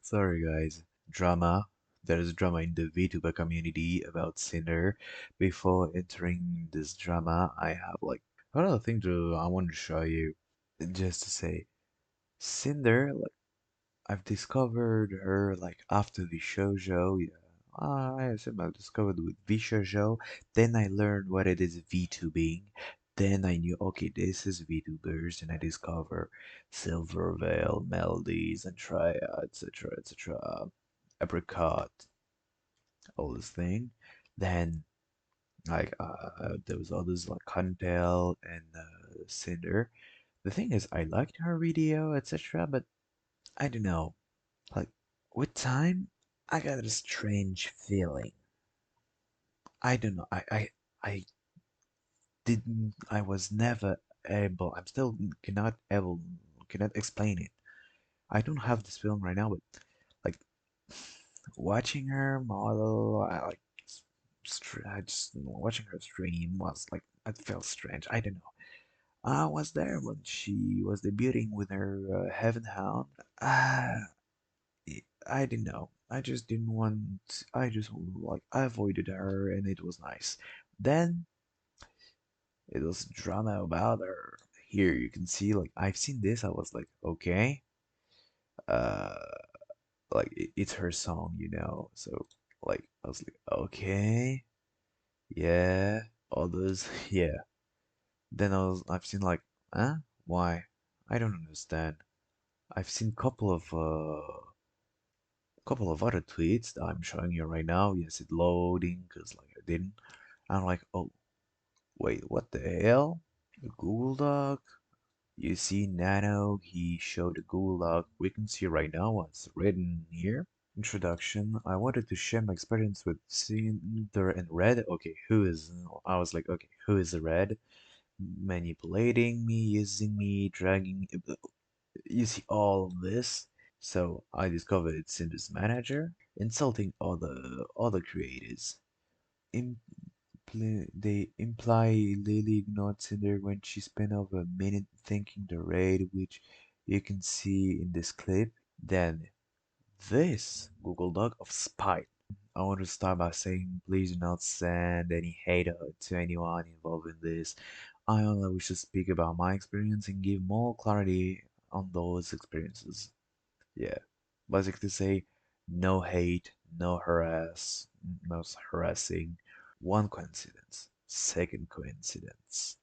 Sorry, guys. Drama. There is drama in the VTuber community about Cinder. Before entering this drama, I have like another thing to I want to show you. Just to say, Cinder, like I've discovered her like after the shoujo. Yeah, I assume I discovered with V-shoujo. Then I learned what it is VTubing. Then I knew, okay, this is VTubers, and I discover Silvervale, Melodies, and Tria, etc., etc., Apricot, all this thing. Then like there was others like Contel and Cinder. The thing is, I liked her video, etc., but I don't know. Like, with time, I got a strange feeling. I don't know. I I was never able. I'm still cannot explain it. I don't have this feeling right now, but like watching her model, I just watching her stream was like it felt strange. I don't know. I was there when she was debuting with her Heaven Hound. Ah, I didn't know. I just didn't want. I just like I avoided her, and it was nice. Then it was drama about her. Here you can see, like I've seen this. I was like, okay, uh, like it's her song, you know. So like I was like, okay, yeah. Others, yeah. Then I've seen like, huh? Why? I don't understand. I've seen couple of other tweets that I'm showing you right now. Yes, it loading because like I didn't. I'm like, oh wait, what the hell? A Google Doc? You see Nano, he showed a Google Doc. We can see right now what's written here. Introduction. I wanted to share my experience with Cinder and Red. Okay, who is I was like, okay, who is Red? Manipulating me, using me, dragging you see all of this. So I discovered it's Cinder's manager, insulting other creators. They imply Lily ignored Cinder when she spent over a minute thinking the raid, which you can see in this clip. Then this Google Doc of spite. I want to start by saying please do not send any hate to anyone involved in this. I only wish to speak about my experience and give more clarity on those experiences. Yeah. Basically say no hate, no harassing. One coincidence. Second coincidence.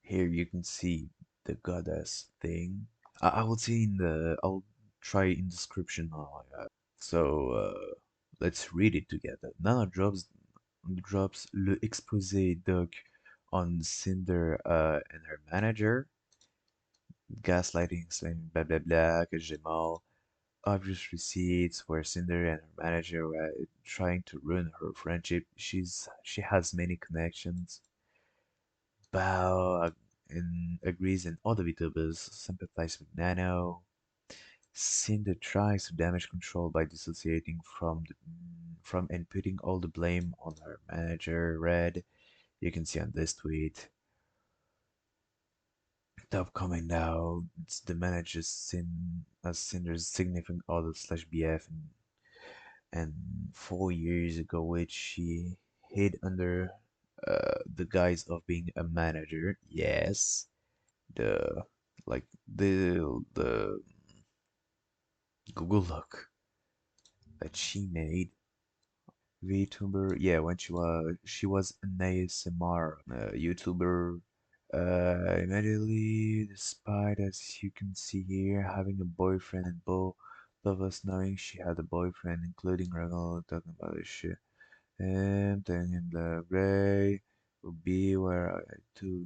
Here you can see the goddess thing. I will see in the I'll try in description now. So let's read it together. Nana drops le exposé doc on Cinder and her manager, gaslighting, saying blah blah blah, que j'ai mal. Obvious receipts where Cinder and her manager were trying to ruin her friendship. She has many connections. Bao and agrees, and other VTubers sympathize with Nano. Cinder tries to damage control by dissociating from and putting all the blame on her manager, Red. You can see on this tweet. Top comment now. It's the manager's as Cinder's significant other slash BF, and 4 years ago, which she hid under the guise of being a manager. Yes, the like the Google look that she made VTuber. Yeah, when she was an ASMR YouTuber. Immediately, despite as you can see here, having a boyfriend and both of us knowing she had a boyfriend, including regular talking about this shit. And then in the gray would be where I to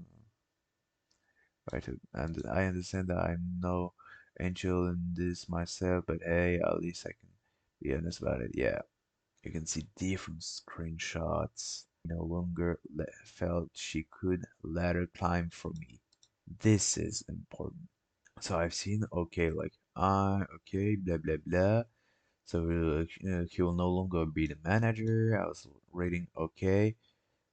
and I understand that I'm no angel in this myself, but hey, at least I can be honest about it. Yeah. You can see different screenshots. No longer felt she could let her climb for me. This is important. So I've seen, okay, like, okay, blah, blah, blah. So he will no longer be the manager. I was reading, okay,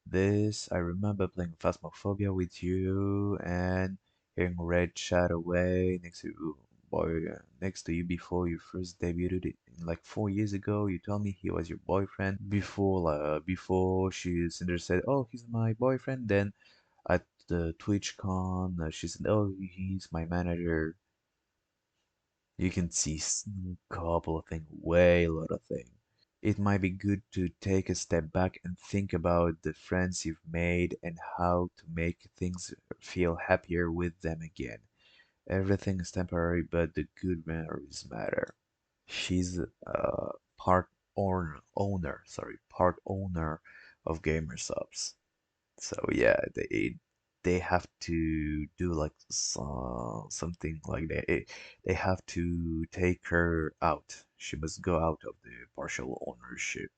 this, I remember playing Phasmophobia with you, and Hearing red chat away next to you before you first debuted it like 4 years ago. You told me he was your boyfriend before she Cinder said, "Oh, he's my boyfriend." Then at the TwitchCon, she said, "Oh, he's my manager." You can see couple of things, way a lot of things. It might be good to take a step back and think about the friends you've made and how to make things feel happier with them again. Everything is temporary, but the good memories matter. She's part owner of Gamer Subs. So yeah, they have to do like something like that. They have to take her out. She must go out of the partial ownership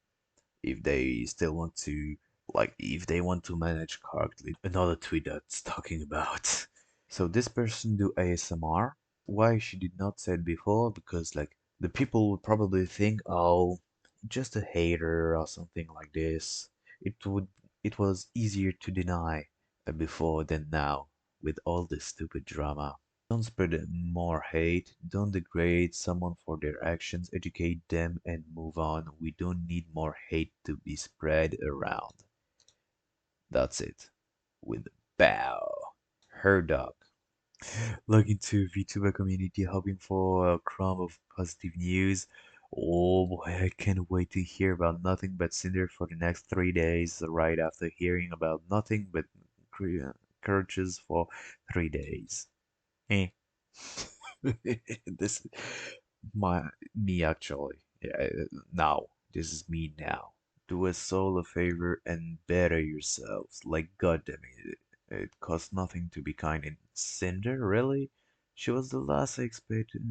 if they still want to, like, if they want to manage correctly. Another tweet that's talking about. So this person do ASMR. Why she did not say it before? Because like the people would probably think, oh, just a hater or something like this. It would it was easier to deny before than now with all this stupid drama. Don't spread more hate, don't degrade someone for their actions, educate them and move on. We don't need more hate to be spread around. That's it. With a bow. Her dog. Log into VTuber community hoping for a crumb of positive news. Oh boy, I can't wait to hear about nothing but Cinder for the next 3 days, right after hearing about nothing but courages for 3 days. Eh. This is my me actually. Yeah, now. This is me now. Do a soul a favor and better yourselves. Like goddamn it. It costs nothing to be kind in Cinder, really? She was the last I expected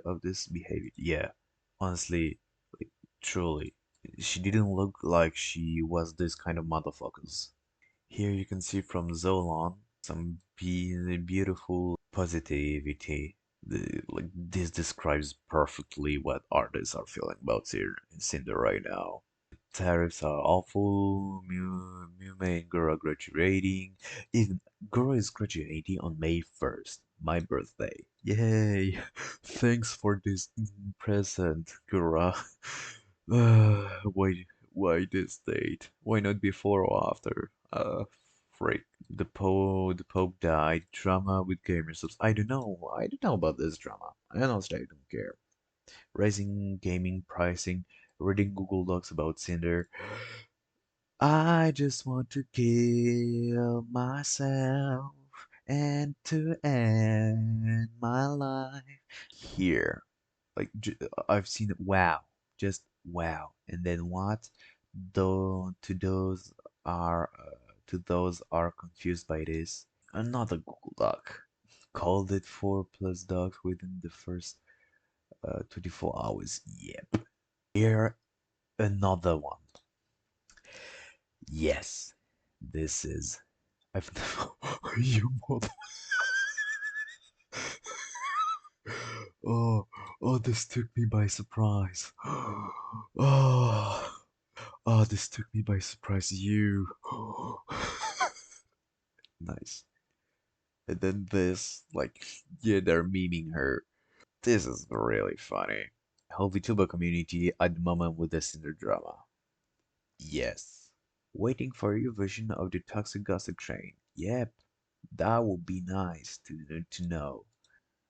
of this behavior. Yeah, honestly, like, truly. She didn't look like she was this kind of motherfuckers. Here you can see from Zolan some beautiful positivity. Like this describes perfectly what artists are feeling about Cinder right now. Tariffs are awful. Mume and Goro graduating. Even Goro is graduating on May 1st, my birthday. Yay! Thanks for this present, Goro. Why this date? Why not before or after? Freak. The Pope died. Drama with gamers. I don't know. I don't know about this drama. I honestly don't care. Rising gaming pricing. Reading Google Docs about Cinder. I just want to kill myself and to end my life here. Like I've seen it. Wow, just wow. And then what? Though to those are confused by this, another Google Doc called it 4+ docs within the first 24 hours. Yep. Here another one. Yes, this is. I've never. You mother. Oh, oh, this took me by surprise. Oh, oh, this took me by surprise. You. Nice. And then this, like, yeah, they're memeing her. This is really funny. Whole VTuber community at the moment with the Cinder drama. Yes. Waiting for your version of the toxic gossip train. Yep. That would be nice to know.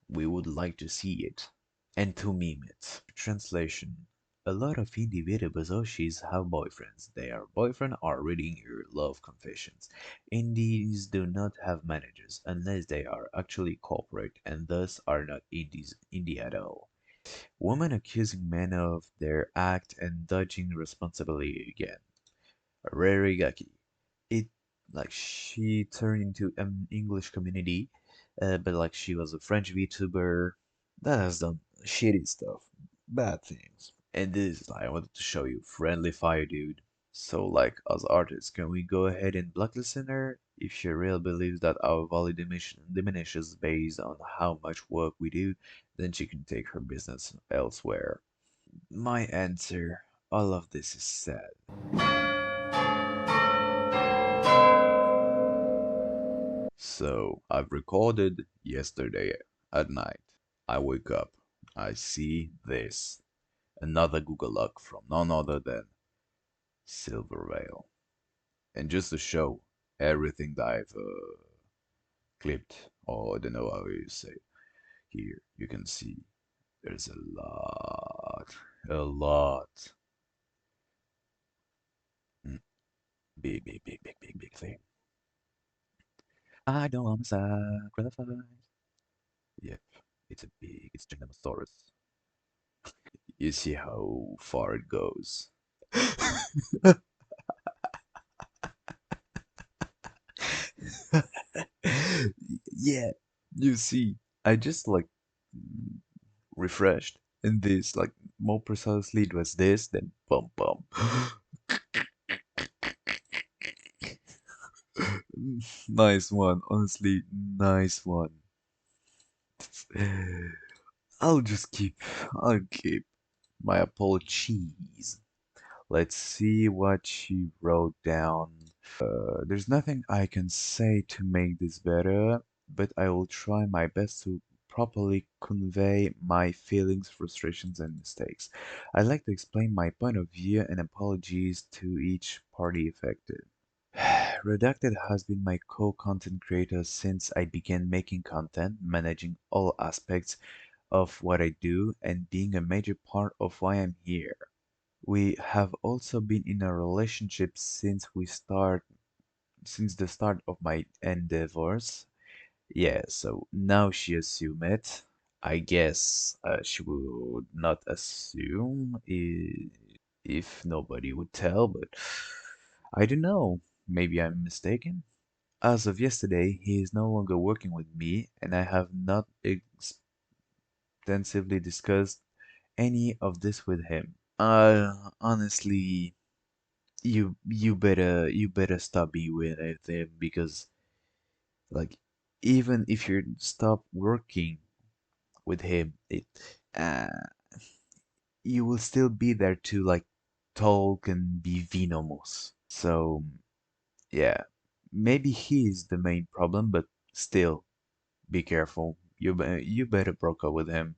We would like to see it. And to meme it. Translation. A lot of indie video bazoshis have boyfriends. Their boyfriend are reading your love confessions. Indies do not have managers unless they are actually corporate and thus are not indie at all. Women accusing men of their act and dodging responsibility again. Rarigaki. It like she turned into an English community, but like she was a French VTuber that has done shitty stuff, bad things. And this is like I wanted to show you friendly fire, dude. So like as artists, can we go ahead and blacklist her if she really believes that our value diminishes based on how much work we do? Then she can take her business elsewhere. My answer: all of this is sad. So I've recorded yesterday at night. I wake up. I see this. Another Google log from none other than Silvervale. And just to show everything that I've clipped, or I don't know how you say, here you can see there's a lot. Mm, big, big, big, big, big, big thing. I don't want to sacrifice. Yep, it's Giganotosaurus. You see how far it goes. Yeah, you see, I just like mm, refreshed in this, like more precisely, it was this, then bum bum. Nice one, honestly, nice one. I'll just keep, I'll keep my apologies. Let's see what she wrote down. There's nothing I can say to make this better, but I will try my best to properly convey my feelings, frustrations, and mistakes. I'd like to explain my point of view and apologies to each party affected. Redacted has been my co-content creator since I began making content, managing all aspects of what I do, and being a major part of why I'm here. We have also been in a relationship since the start of my endeavors. Yeah, so now she assumed it. I guess she would not assume if nobody would tell, but I don't know. Maybe I'm mistaken. As of yesterday, he is no longer working with me, and I have not extensively discussed any of this with him. Honestly, you better stop being with him because like even if you stop working with him, it uh you will still be there to like talk and be venomous. So yeah, maybe he's the main problem, but still be careful. You better broke up with him.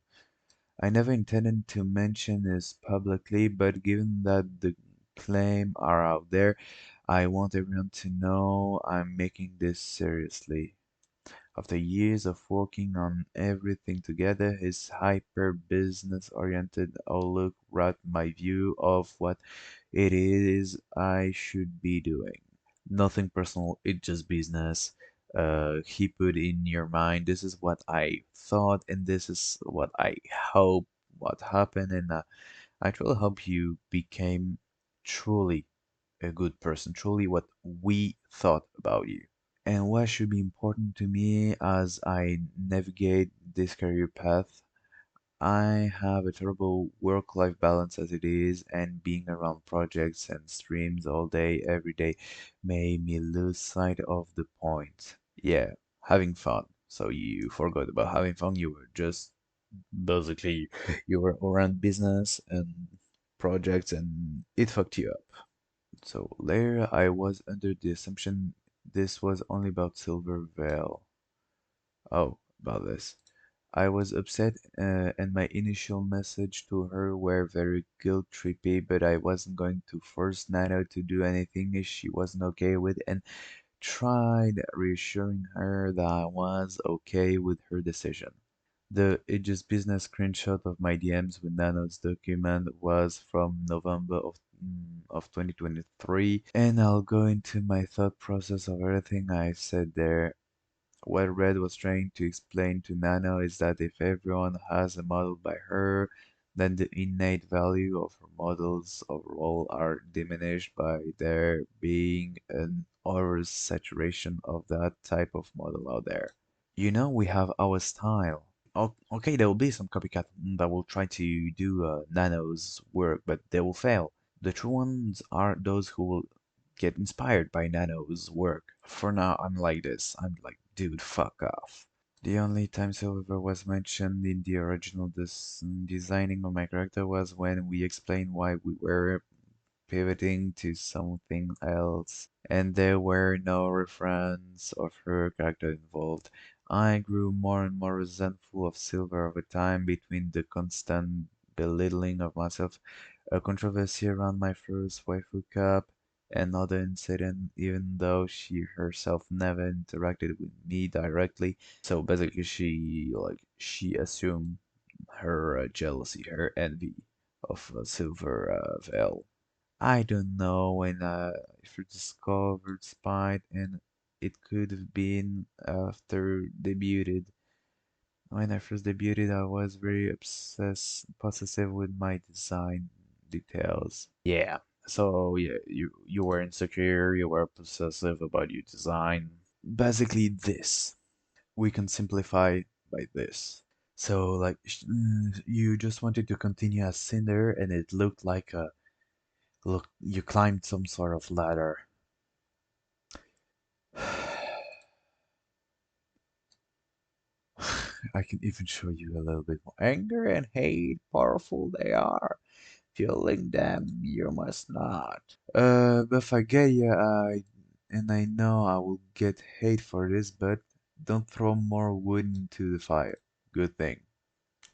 I never intended to mention this publicly, but given that the claim are out there, I want everyone to know I'm making this seriously. After years of working on everything together, his hyper business oriented outlook wrought my view of what it is I should be doing. Nothing personal, it's just business. He put in your mind, this is what I thought, and this is what I hope what happened, and I truly hope you became truly a good person, truly what we thought about you. And what should be important to me as I navigate this career path, I have a terrible work-life balance as it is, and being around projects and streams all day, every day, made me lose sight of the point. Yeah, having fun. So you forgot about having fun, you were just basically you were around business and projects and it fucked you up. So later I was under the assumption this was only about Silvervale. Oh, about this. I was upset, and my initial message to her were very guilt-trippy, but I wasn't going to force Nana to do anything if she wasn't okay with, and tried reassuring her that I was okay with her decision. The It Just Business screenshot of my DMs with Nano's document was from November of 2023, and I'll go into my thought process of everything I said there. What Red was trying to explain to Nano is that if everyone has a model by her, then the innate value of her models overall are diminished by there being an oversaturation of that type of model out there. We have our style. Okay, there will be some copycat that will try to do Nano's work, but they will fail. The true ones are those who will get inspired by Nano's work. For now, I'm like this. I'm like, dude, fuck off. The only time Silver was mentioned in the original designing of my character was when we explained why we were pivoting to something else, and there were no reference of her character involved. I grew more and more resentful of Silver over time between the constant belittling of myself, a controversy around my first waifu cup, another incident, even though she herself never interacted with me directly. So basically, she assumed her jealousy, her envy of Silver Vale. I don't know when I first discovered Spite, and it could have been after debuted. When I first debuted, I was very possessive with my design details. Yeah, so yeah, you were insecure, you were possessive about your design. Basically, this we can simplify by this. So like you just wanted to continue as Cinder, and it looked like a look you climbed some sort of ladder. I can even show you a little bit more. Anger and hate, powerful they are. Feeling them, you must not. But if I get you, and I know I will get hate for this, but don't throw more wood into the fire. Good thing.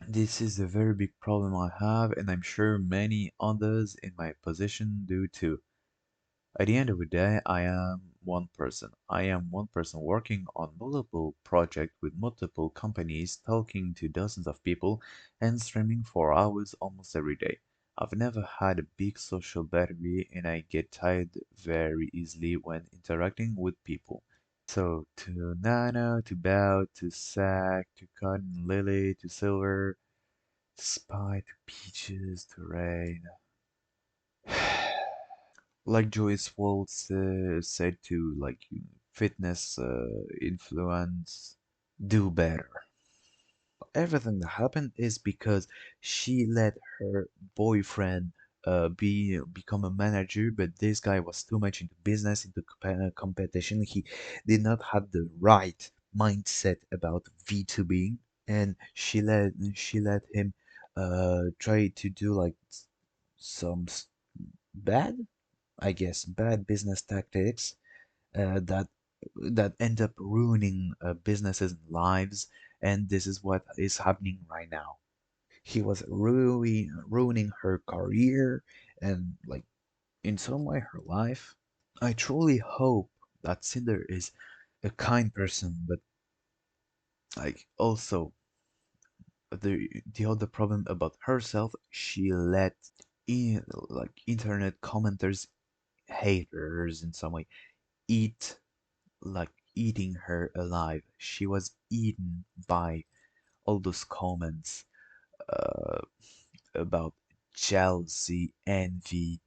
This is a very big problem I have, and I'm sure many others in my position do too. At the end of the day, I am one person. I am one person working on multiple projects with multiple companies, talking to dozens of people, and streaming for hours almost every day. I've never had a big social battery, and I get tired very easily when interacting with people. So, to Nana, to Bao, to Sack, to Cotton Lily, to Silver, to Spy, to Peaches, to Rain. Like Joyce Waltz said to fitness influence, do better. Everything that happened is because she let her boyfriend become a manager, but this guy was too much into business, into competition. He did not have the right mindset about V2B, and she let him try to do like some bad, I guess, bad business tactics that end up ruining businesses' lives, and this is what is happening right now. He was ruining her career and, like, in some way, her life. I truly hope that Cinder is a kind person, but like also the other problem about herself, she let internet commenters, haters in some way, eat like eating her alive. She was eaten by all those comments uh, about jealousy, envy.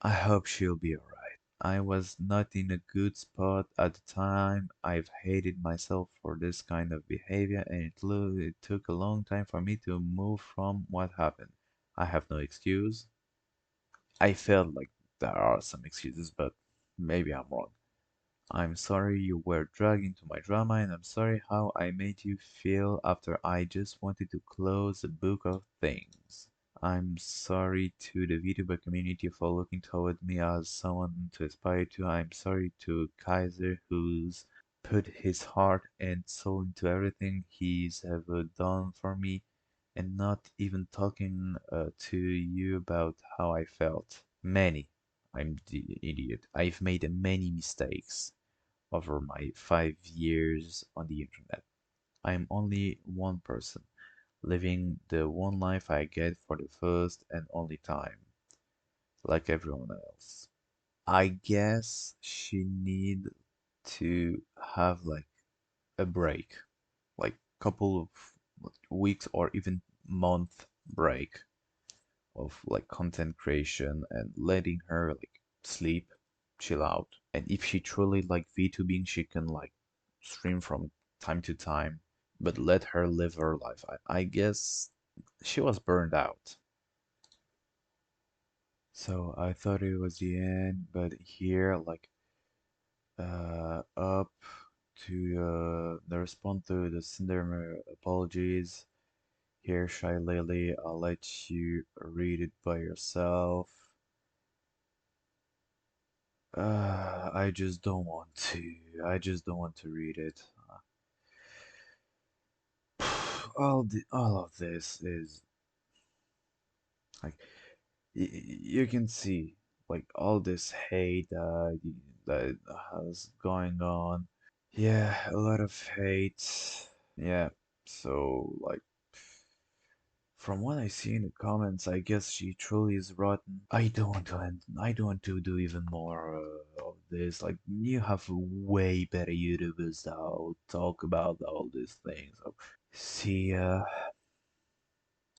I hope she'll be alright. I was not in a good spot at the time. I've hated myself for this kind of behavior, and it took a long time for me to move from what happened. I have no excuse. I felt like there are some excuses, but maybe I'm wrong. I'm sorry you were dragged into my drama, and I'm sorry how I made you feel after I just wanted to close a book of things. I'm sorry to the VTuber community for looking toward me as someone to aspire to. I'm sorry to Kaiser, who's put his heart and soul into everything he's ever done for me, and not even talking to you about how I felt. Many. I'm the idiot. I've made many mistakes over my 5 years on the internet. I'm only one person, living the one life I get for the first and only time, like everyone else. I guess she need to have like a break, like couple of weeks or even month break of like content creation and letting her like sleep, chill out. And if she truly like VTubing, she can like stream from time to time, but let her live her life. I guess she was burned out. So I thought it was the end, but here like up to the response to the Cinder apologies. Here, Shy Lily, I'll let you read it by yourself. I just don't want to. I just don't want to read it. All of this is like you can see like all this hate that has going on. Yeah, a lot of hate. Yeah, so like from what I see in the comments, I guess she truly is rotten. I don't want to end. I don't want to do even more of this. Like you have way better YouTubers that will talk about all these things. So, see ya.